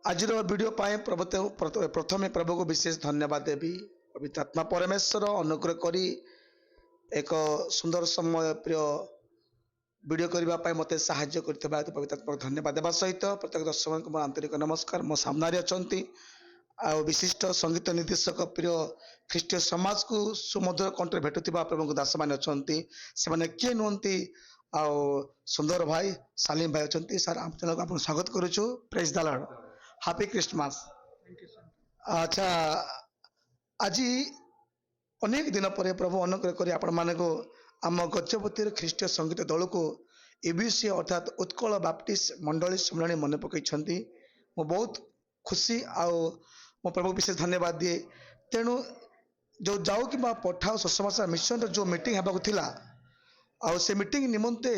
आज वीडियो प्रथम प्रभु को विशेष धन्यवाद देवी। पवित्र आत्मा परमेश्वर अनुग्रह करी एक सुंदर समय प्रिय वीडियो करने मत साहाय्य करथिबा हेतु पवित्र आत्मा को धन्यवाद देवा सहित प्रत्येक दर्शक को आंतरिक नमस्कार। मो सामने अच्छा आ विशिष्ट संगीत निर्देशक प्रिय ख्रीष्टीय समाज को सुमधुर कंठे भेटुवा प्रभु दास मान अच्छा से किए नुहति आ सुंदर भाई सालीम भाई अच्छा सर आप चैनल को आप स्वागत करुचु। Praise the lord, happy Christmas. अच्छा, आज अनेक दिन पर प्रभु अनुग्रह कर आपण मानक आम गजपति ख्रीष्टीय संगीत दल को एबीसी अर्थात उत्कल बाप्टिस्ट मंडली सम्मेलन मन पकई मो बहुत खुशी आओ मो प्रभु विशेष धन्यवाद दिए। तेणु जो जाऊ कि पठाओ सुसमाचार मिशन जो मीटिंग होगा आउ से मीटिंग निमंते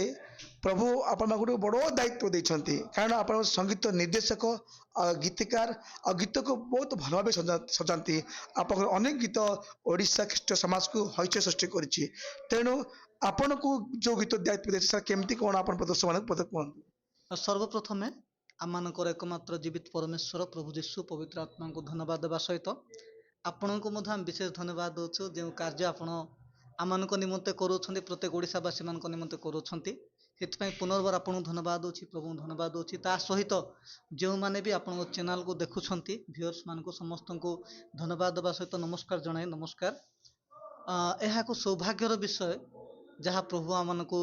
प्रभु आपण गोटे बड़ दायित्व देते कारण आप संगीत निर्देशक गीतकार आ गीत को बहुत भल भाव सजाती आप अनेक गीत ओडिशा ख्रीष्टीय समाज को हईचय सृष्टि करिछि। तेणु आपण को जो गीत दायित्व देते सर केमती कौन आप प्रदर्शन कहतु। सर्वप्रथमे आमर एकमात्र जीवित परमेश्वर प्रभु जीशु पवित्र आत्मा को धन्यवाद देवा सहित आपण को विशेष धन्यवाद दूँ जो कार्य आपण आम निमंते करोछन्ति प्रत्येक ओडिशावासी मान निमंते करोछन्ति से पुनर्बार आपको धन्यवाद दूँ प्रभु धन्यवाद दूँ। ता सहित जो मैंने भी आपण चैनल को देखुंट व्यूअर्स मान को समस्त को धन्यवाद देवा सहित नमस्कार जनाए। नमस्कार। यह एक सौभाग्यर विषय जहाँ प्रभु आम को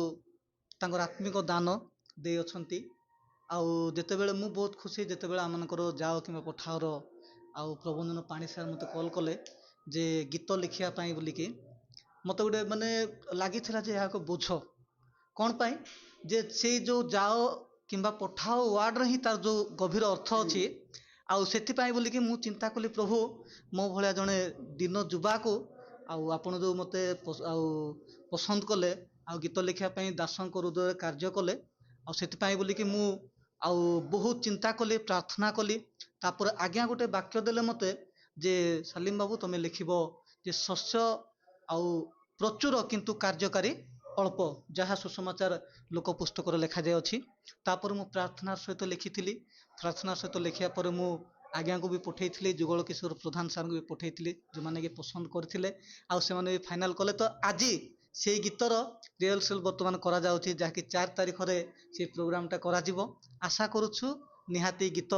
आत्मिक दान दे अच्छी आउ जितेबले मु बहुत खुशी जितेबले आमनकर जाओ कि पठाओर आउ प्रबंधन पानी सार मत कॉल कले जे गीत लिखापी बोलिकी मत गोटे माने लगी एक बोझ कौन पाई जे से जो जाओ कि पठाओ वार्ड ही तार जो गभीर अर्थ अच्छी आउ से बोलिकी मु चिंता कली प्रभु मो भाया जड़े दिन जुवा को आपण जो मत पसंद कले आ गीत लिखापी दासन हृदय कार्य कले आउ बोलिकी मु बहुत चिंता कली प्रार्थना कली तापर आज्ञा गोटे वाक्य देले मते जे सालीम बाबू तुम्हें लिखिब जे शस्य आउ प्रचुर किंतु कार्यकारी अल्प जहाँ सुसमाचार लोक पुस्तक लिखा जाए अच्छी तापर मु प्रार्थना सहित लिखी प्रार्थना सहित लिखा पर मु आज्ञा को भी पठेई जुगल किशोर प्रधान सार को भी पठेई जो मैंने कि पसंद करते आने भी फाइनाल कले तो आज से गीतर रिहर्सल बर्तमान करा जाउछि जहाँकि 4 तारिख रे से प्रोग्रामटा करा जिवो। आशा करुछु निहाती गीत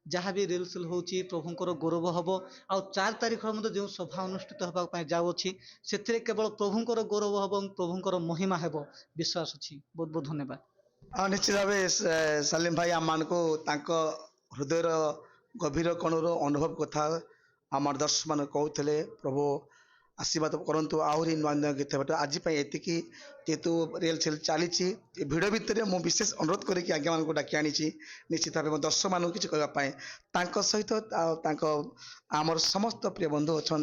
जहाँ भी रिहर्सल होउछि प्रभुंकर गौरव हबो आ 4 तारिख मध्य जो सभा अनुष्ठित होगा जाउछि से केवल प्रभुंकर गौरव हबो प्रभुंकर महिमा हेबो विश्वास अछि। बहुत बहुत धन्यवाद। निश्चित भाव सालीम भाई आम मान को हृदय गभीर कणर अनुभव कथा आम दर्शक मान कहते प्रभु आशीर्वाद करंतु आहरी नुआ नुआ गीत बट आज एतिकी जेहेतु रिहर्सल चली भिड़ भितर मुझे विशेष अनुरोध करके आज्ञा मान को डाकी आनी निश्चित भाव दर्शक मान किसी कहवाई सहित आमर समस्त प्रिय बंधु अच्छा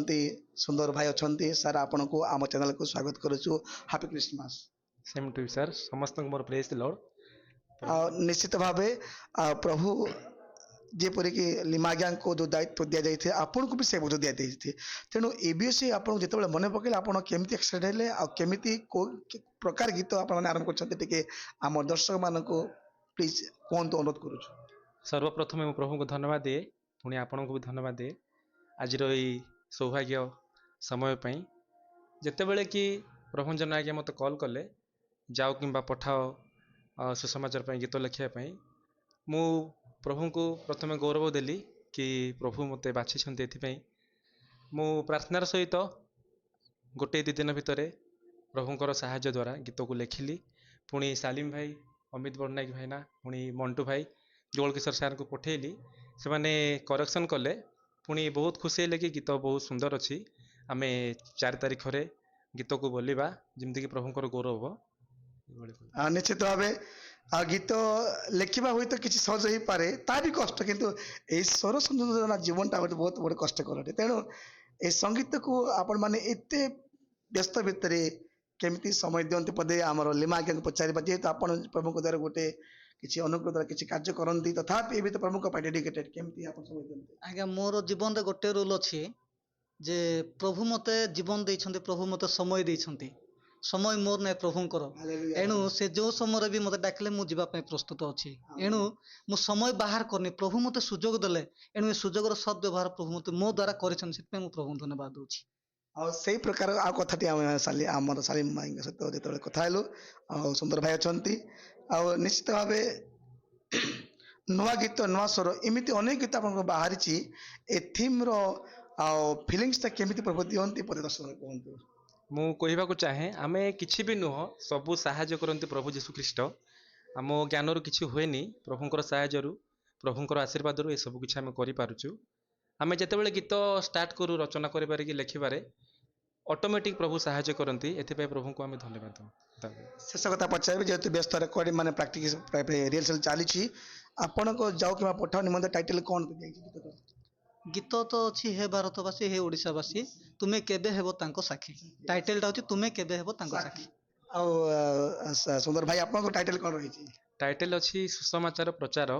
सुंदर भाई अच्छा सर आपण को आम चैनल को स्वागत करुचु। Happy Christmas. Same to sir समस्त मोर प्रेज द लॉर्ड। निश्चित भाव प्रभु जेपरिक लिमाज्ञा को जो दायित्व दि जाए आपन को भी से बोझ दि जाए तेणु एबीएस आपको जिते मन पकड़े आप केमी एक्साइटेड है केमी प्रकार गीत आप आरंभ कर आम दर्शक मान को प्लीज कहतु अनुरोध करुँ। सर्वप्रथम मु प्रभु को धन्यवाद दिए पुणी आपण को भी धन्यवाद दिए आज सौभाग्य समय जितेबले कि प्रभु जन आज्ञा मत कॉल कले जाओ कि पठाओ सुसमाचार गीत लिखापी मु प्रभु को प्रथम गौरव देली कि प्रभु मत बाछी मु प्रार्थनार सहित गोटे 2 दिन भितर प्रभुंकर साहाय्य द्वारा गीत को लिखिली पुणी सालीम भाई अमित बड़नायक भाईना पुणी मंटू भाई जुगल किशोर सार को पठेली से माने करेक्शन कले पुणी बहुत खुशी है कि गीत बहुत सुंदर अच्छी आम 4 तारिख रे गीत को बोलिबा जमती कि प्रभुंकर गौरव। निश्चित भाव गीत लिखा हुई तो किसी सहज हो पारे ता भी कष्ट किंतु ये स्वर संयोजन जीवनटा गोटे बहुत बड़े कष्टकर तेणु ये संगीत को आपण मैंने एत व्यस्त भितर केमी समय दिखती पदे आम लिमा आज्ञा को पचार जेहेतु आप प्रभु द्वारा गोटे किसी अनुग्रह द्वारा किसी कार्य करती तथापि ये भी तो प्रभु डेडिकेटेड केमती आप समय दिखते। आज्ञा मोर जीवन में गोटे रूल अच्छी जे प्रभु मते जीवन देइछन्ते प्रभु मते समय देइछन्ते ସମୟ ମୋର ନାହିଁ ପ୍ରଭୁଙ୍କର। ଏଣୁ ସେ ଯେଉଁ ସମୟରେ ବି ମୋତେ ଡାକିଲେ ମୁଁ ଯିବା ପାଇଁ ପ୍ରସ୍ତୁତ ଅଛି। ଏଣୁ ମୁଁ ସମୟ ବାହାର କରିନି, ପ୍ରଭୁ ମୋତେ ସୁଯୋଗ ଦେଲେ, ଏଣୁ ଏ ସୁଯୋଗର ସଦ୍ବ୍ୟବହାର ପ୍ରଭୁ ମୋତେ ମୋ ଦ୍ୱାରା କରିଛନ୍ତି, ସେଥିପାଇଁ ମୁଁ ପ୍ରଭୁଙ୍କୁ ଧନ୍ୟବାଦ ଦେଉଛି। ଆଉ ସେଇ ପ୍ରକାର ଆଉ କଥାଟି ଆମେ ଆମର ସାଲିମ ଭାଇଙ୍କ ସହିତ ଯେତେବେଳେ କଥା ହେଲୁ, ଆଉ ସୁନ୍ଦର ଭାଇ ଅଛନ୍ତି, ଆଉ ନିଶ୍ଚିତ ଭାବେ ନୂଆ ଗୀତ ନୂଆ ସ୍ୱର ଏମିତି ଅନେକ ଗୀତ ଆପଣଙ୍କର ବାହାରିଛି, ଏ ଥିମ୍ର ଆଉ ଫିଲିଙ୍ଗସଟା କେମିତି ପ୍ରଭୁ ଦିଅନ୍ତି ପରିଦର୍ଶନ କୁହନ୍ତୁ। ମୁଁ କହିବାକୁ ଚାହେଁ ଆମେ କିଛି ବି ନୁହଁ, ସବୁ ସାହାଯ୍ୟ କରନ୍ତି ପ୍ରଭୁ ଯୀଶୁଖ୍ରୀଷ୍ଟ। ଆମ ଜ୍ଞାନରୁ କିଛି ହୁଏନି, ପ୍ରଭୁଙ୍କର ସାହାଯ୍ୟରୁ, ପ୍ରଭୁଙ୍କର ଆଶୀର୍ବାଦରୁ ଏସବୁ କିଛି ଆମେ କରିପାରୁଛୁ। ଆମେ ଯେତେବେଳେ ଗୀତ ଷ୍ଟାର୍ଟ କରୁ ରଚନା କରିବାରେ କି ଲେଖିବାରେ, ଅଟୋମେଟିକ୍ ପ୍ରଭୁ ସାହାଯ୍ୟ କରନ୍ତି। ଏଥିପାଇଁ ପ୍ରଭୁଙ୍କୁ ଆମେ ଧନ୍ୟବାଦ ଦେଉ। ଶେଷ କଥା ପଚାରିବି, ଯେହେତୁ ବ୍ୟସ୍ତ ରେକର୍ଡିଂ ମାନେ ପ୍ରାକ୍ଟିସ୍ ରିହର୍ସାଲ ଚାଲିଛି, ଆପଣଙ୍କ ଯାଉ କିମ୍ବା ପଠାଅ ନିମନ୍ତେ ଟାଇଟଲ କ'ଣ ଦିଆଯାଇଛି ଗୀତର? ଗୀତ ତ ଅଛି ହେ ଭାରତବାସୀ ହେ ଓଡ଼ିଶାବାସୀ ତୁମେ କେବେ ହେବ ତାଙ୍କ ସାକ୍ଷୀ। ଟାଇଟେଲଟା ହେଉଛି ତୁମେ କେବେ ହେବ ତାଙ୍କ ସାକ୍ଷୀ। ଆଉ ସୁନ୍ଦର ଭାଇ ଆପଣଙ୍କ ଟାଇଟଲ କ'ଣ ରହିଛି? ଟାଇଟେଲ ଅଛି ସୁସମାଚାର ପ୍ରଚାର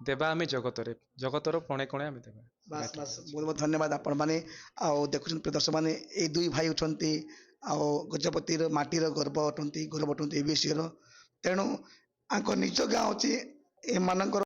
ଦେବା ଆମେ ଜଗତରେ, ଜଗତର କୋଣେ କୋଣେ ଆମେ ଦେବା। ବାସ୍ ବାସ୍, ବହୁତ ବହୁତ ଧନ୍ୟବାଦ ଆପଣମାନେ। ଆଉ ଦେଖୁଛନ୍ତି ପ୍ରିୟ ଦର୍ଶକମାନେ, ଏଇ ଦୁଇ ଭାଇ ଅଛନ୍ତି ଆଉ ଗଜପତିର ମାଟିର ଗର୍ବ ଅଟନ୍ତି, ଗୌରବ ଅଟନ୍ତି ଏବିସିର। ତେଣୁ ଆଙ୍କ ନିଜ ଗାଁ ଅଛି ଏମାନଙ୍କର